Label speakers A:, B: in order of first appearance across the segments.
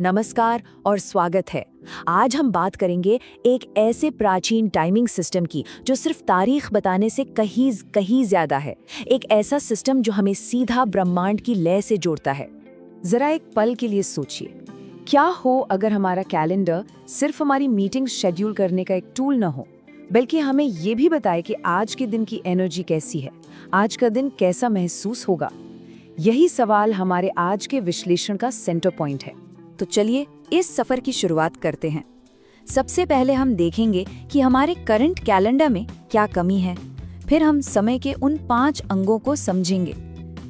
A: नमस्कार और स्वागत है। आज हम बात करेंगे एक ऐसे प्राचीन टाइमिंग सिस्टम की जो सिर्फ तारीख बताने से कहीं ज्यादा है। एक ऐसा सिस्टम जो हमें सीधा ब्रह्मांड की लय से जोड़ता है। जरा एक पल के लिए सोचिए, क्या हो अगर हमारा कैलेंडर सिर्फ हमारी मीटिंग शेड्यूल करने का एक टूल न हो, बल्कि हमें ये भी बताए कि आज के दिन की एनर्जी कैसी है, आज का दिन कैसा महसूस होगा। यही सवाल हमारे आज के विश्लेषण का सेंटर पॉइंट है। तो चलिए इस सफर की शुरुआत करते हैं। सबसे पहले हम देखेंगे कि हमारे करंट कैलेंडर में क्या कमी है। फिर हम समय के उन 5 अंगों को समझेंगे,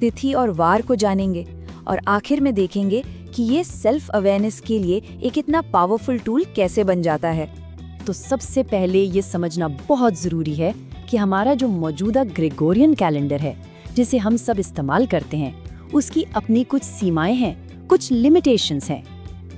A: तिथि और वार को जानेंगे, और आखिर में देखेंगे कि ये सेल्फ अवेयरनेस के लिए एक इतना पावरफुल टूल कैसे बन जाता है। तो सबसे पहले ये समझना बहुत ज़रूरी है कि हमारा जो मौजूदा ग्रेगोरियन कैलेंडर है, जिसे हम सब इस्तेमाल करते हैं, उसकी अपनी कुछ सीमाएं हैं, कुछ लिमिटेशंस हैं।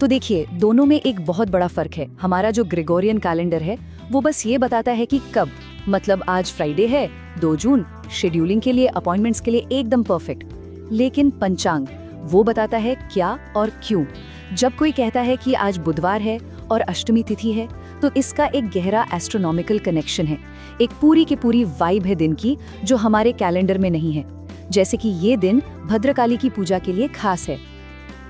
A: तो देखिए, दोनों में एक बहुत बड़ा फर्क है। हमारा जो ग्रेगोरियन कैलेंडर है वो बस ये बताता है कि कब, मतलब आज फ्राइडे है 2 जून, शेड्यूलिंग के लिए, अपॉइंटमेंट्स के लिए एकदम परफेक्ट। लेकिन पंचांग वो बताता है क्या और क्यों। जब कोई कहता है कि आज बुधवार है और अष्टमी तिथि है, तो इसका एक गहरा एस्ट्रोनॉमिकल कनेक्शन है, एक पूरी की पूरी वाइब है दिन की जो हमारे कैलेंडर में नहीं है। जैसे कि ये दिन भद्रकाली की पूजा के लिए खास है।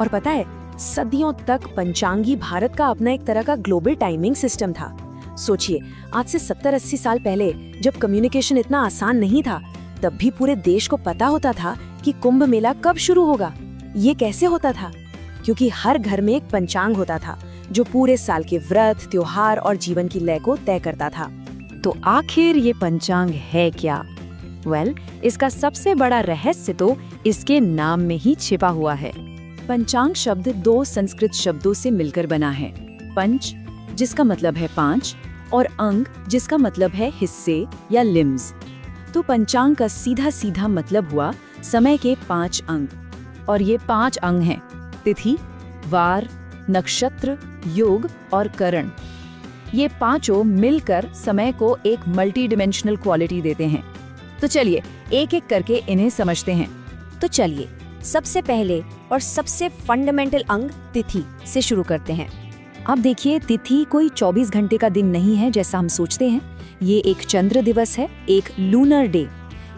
B: और पता है, सदियों तक पंचांगी भारत का अपना एक तरह का ग्लोबल टाइमिंग सिस्टम था। सोचिए, आज से 70-80 साल पहले जब कम्युनिकेशन इतना आसान नहीं था, तब भी पूरे देश को पता होता था कि कुंभ मेला कब शुरू होगा। ये कैसे होता था? क्योंकि हर घर में एक पंचांग होता था जो पूरे साल के व्रत, त्योहार और जीवन की लय को तय करता था।
A: तो आखिर ये पंचांग है क्या? इसका सबसे बड़ा रहस्य तो इसके नाम में ही छिपा हुआ है। पंचांग शब्द 2 संस्कृत शब्दों से मिलकर बना है। पंच, जिसका मतलब है 5, और अंग, जिसका मतलब है हिस्से या लिम्स। तो पंचांग का सीधा सीधा मतलब हुआ समय के 5 अंग। और ये 5 अंग हैं: तिथि, वार, नक्षत्र, योग और करण। ये पांचों मिलकर समय को एक मल्टी डिमेंशनल क्वालिटी देते हैं। तो चलिए एक एक करके इन्हें समझते हैं।
B: तो चलिए सबसे पहले और सबसे फंडामेंटल अंग तिथि से शुरू करते हैं।
A: अब देखिए, तिथि कोई 24 घंटे का दिन नहीं है जैसा हम सोचते हैं। ये एक चंद्र दिवस है, एक लूनर डे।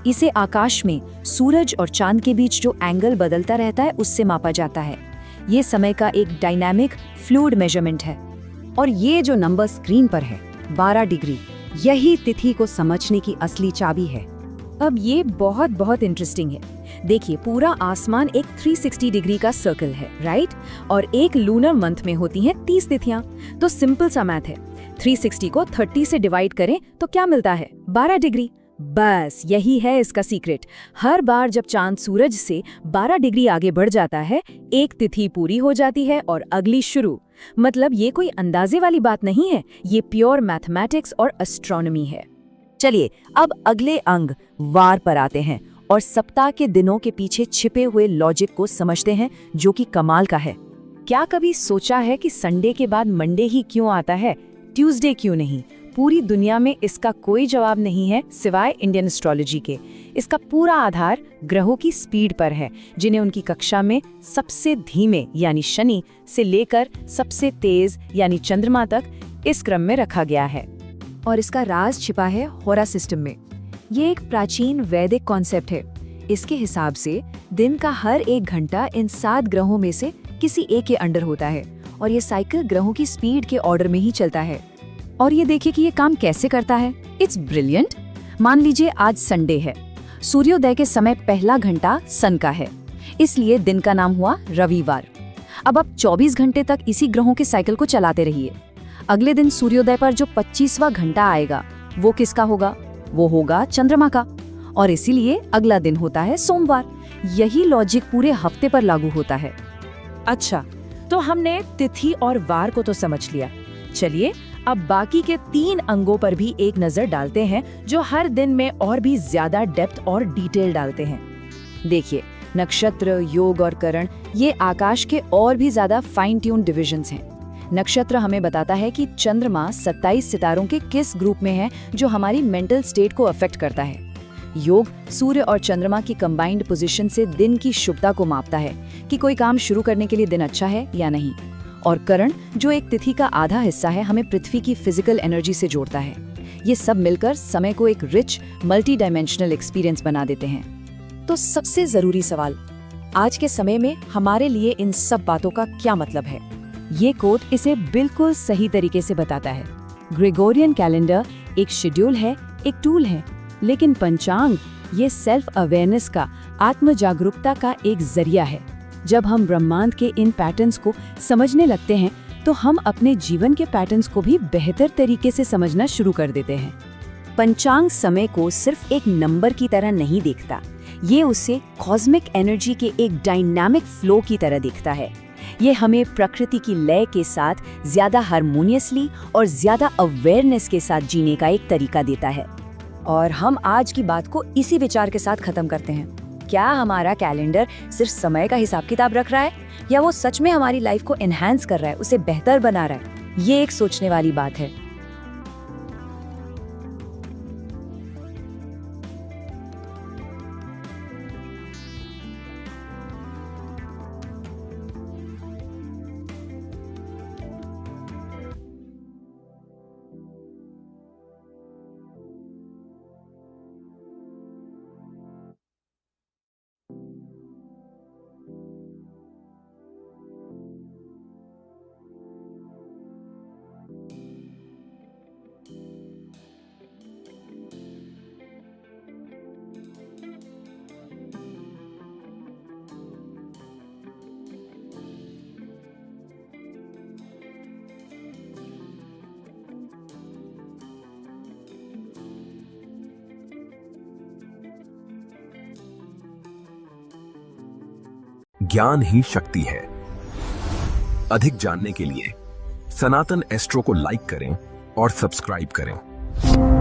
A: इसे आकाश में सूरज और चांद के बीच जो एंगल बदलता रहता है उससे मापा जाता है। ये समय का एक डायनामिक फ्लूइड मेजरमेंट है। और ये जो नंबर स्क्रीन पर है, 12 डिग्री, यही तिथि को समझने की असली चाबी है। अब ये बहुत इंटरेस्टिंग है। देखिए, पूरा आसमान एक 360 डिग्री का सर्कल है, राइट? और एक लूनर मंथ में होती हैं 30 तिथियां। तो सिंपल सा मैथ है, 360 को 30 से डिवाइड करें तो क्या मिलता है? 12 डिग्री। बस यही है इसका सीक्रेट। हर बार जब चांद सूरज से 12 डिग्री आगे बढ़ जाता है, एक तिथि पूरी हो जाती है और अगली शुरू। मतलब ये कोई अंदाजे वाली बात नहीं है, ये प्योर मैथमेटिक्स और एस्ट्रोनॉमी है। चलिए अब अगले अंग वार पर आते हैं और सप्ताह के दिनों के पीछे छिपे हुए लॉजिक को समझते हैं, जो कि कमाल का है। क्या कभी सोचा है कि संडे के बाद मंडे ही क्यों आता है, ट्यूसडे क्यों नहीं? पूरी दुनिया में इसका कोई जवाब नहीं है सिवाय इंडियन एस्ट्रोलॉजी के। इसका पूरा आधार ग्रहों की स्पीड पर है, जिन्हें उनकी कक्षा में सबसे धीमे यानी शनि से लेकर सबसे तेज यानी चंद्रमा तक इस क्रम में रखा गया है। और इसका राज छिपा है होरा सिस्टम में। ये एक प्राचीन वैदिक कॉन्सेप्ट है। इसके हिसाब से दिन का हर 1 घंटा इन 7 ग्रहों में से किसी एक के अंडर होता है, और ये साइकिल ग्रहों की स्पीड के ऑर्डर में ही चलता है। और ये देखिए कि ये काम कैसे करता है। It's brilliant. मान लीजिए आज संडे है, सूर्योदय के समय पहला घंटा सन का है, इसलिए दिन का नाम हुआ रविवार। अब आप 24 घंटे तक इसी ग्रहों के साइकिल को चलाते रहिए। अगले दिन सूर्योदय पर जो 25वां घंटा आएगा, वो किसका होगा? वो होगा चंद्रमा का, और इसीलिए अगला दिन होता है सोमवार। यही लॉजिक पूरे हफ्ते पर लागू होता है। अच्छा, तो हमने तिथि और वार को तो समझ लिया। चलिए अब बाकी के 3 अंगों पर भी एक नजर डालते हैं, जो हर दिन में और भी ज्यादा डेप्थ और डिटेल डालते हैं। देखिए, नक्षत्र, योग और करण, ये आकाश के और भी ज्यादा फाइन ट्यून डिविजन्स हैं। नक्षत्र हमें बताता है कि चंद्रमा 27 सितारों के किस ग्रुप में है, जो हमारी मेंटल स्टेट को अफेक्ट करता है। योग सूर्य और चंद्रमा की कंबाइंड पोजीशन से दिन की शुभता को मापता है कि कोई काम शुरू करने के लिए दिन अच्छा है या नहीं। और करण, जो एक तिथि का आधा हिस्सा है, हमें पृथ्वी की फिजिकल एनर्जी से जोड़ता है। ये सब मिलकर समय को एक रिच मल्टी डायमेंशनल एक्सपीरियंस बना देते हैं।
B: तो सबसे जरूरी सवाल, आज के समय में हमारे लिए इन सब बातों का क्या मतलब है?
A: ये कोड इसे बिल्कुल सही तरीके से बताता है। ग्रेगोरियन कैलेंडर एक शेड्यूल है, एक टूल है, लेकिन पंचांग ये सेल्फ अवेयरनेस का, आत्म जागरूकता का एक जरिया है। जब हम ब्रह्मांड के इन पैटर्न्स को समझने लगते हैं तो हम अपने जीवन के पैटर्न्स को भी बेहतर तरीके से समझना शुरू कर देते हैं।
B: पंचांग समय को सिर्फ एक नंबर की तरह नहीं देखता, ये उसे कॉस्मिक एनर्जी के एक डायनामिक फ्लो की तरह देखता है। ये हमें प्रकृति की लय के साथ ज्यादा हार्मोनियसली और ज्यादा अवेयरनेस के साथ जीने का एक तरीका देता है।
A: और हम आज की बात को इसी विचार के साथ खत्म करते हैं। क्या हमारा कैलेंडर सिर्फ समय का हिसाब किताब रख रहा है, या वो सच में हमारी लाइफ को एनहांस कर रहा है, उसे बेहतर बना रहा है? ये एक सोचने वाली बात है।
C: ज्ञान ही शक्ति है। अधिक जानने के लिए सनातन एस्ट्रो को लाइक करें और सब्सक्राइब करें।